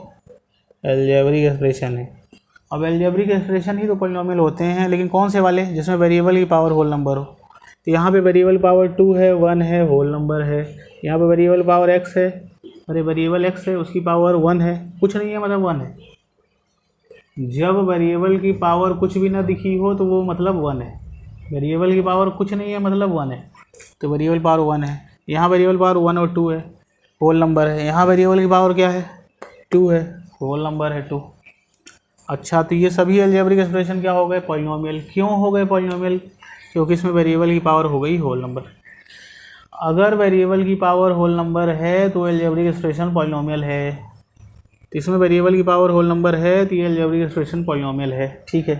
अलजेब्रिक एक्सप्रेशन है। अब अलजेब्रिक एक्सप्रेशन ही तो पॉलिनोमियल होते हैं, लेकिन कौन से वाले? जिसमें वेरिएबल की पावर होल नंबर हो। तो यहाँ पे वेरिएबल पावर 2 है, 1 है, होल नंबर है। यहाँ पे वेरिएबल पावर x है, अरे वेरिएबल x है, उसकी पावर 1 है, कुछ नहीं है मतलब 1 है। जब वेरिएबल की पावर कुछ भी ना दिखी हो तो वो मतलब 1 है। वेरिएबल की पावर कुछ नहीं है मतलब 1 है, तो वेरिएबल पावर 1 है। यहाँ वेरिएबल पावर 1 और 2 है, होल नंबर है। यहाँ वेरिएबल की पावर क्या है? 2 है, होल नंबर है 2। अच्छा, तो ये सभी अलजेब्रिक एक्सप्रेशन क्या हो गए? पॉलिनोमियल। क्यों हो गए पॉलिनोमियल? क्योंकि इसमें वेरिएबल की पावर हो गई होल नंबर। अगर वेरिएबल की पावर होल नंबर है तो अलजेब्रिक एक्सप्रेशन पॉलिनोमियल है। तो इसमें वेरिएबल की पावर होल नंबर है तो ये अलजेब्रिक एक्सप्रेशन पॉलिनोमियल है। ठीक है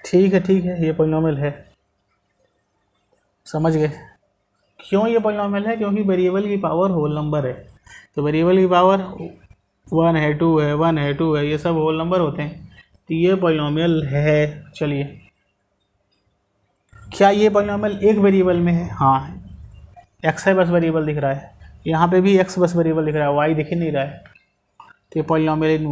ठीक है ठीक है, ये पॉलिनोमियल है। समझ गए? क्यों ये पॉलिनोमियल है? क्योंकि वेरिएबल की पावर होल नंबर है। तो वेरिएबल की पावर 1 है, 2 है, 1 है, 2 है, ये सब होल नंबर होते हैं, तो ये पॉलिनोमियल है। चलिए, क्या ये पॉलिनोमियल एक वेरिएबल में है? हाँ, x है बस वेरिएबल दिख रहा है, यहाँ पे भी x बस वेरिएबल दिख रहा है, y दिख ही नहीं रहा है। तो ये पॉलिनोमियल इन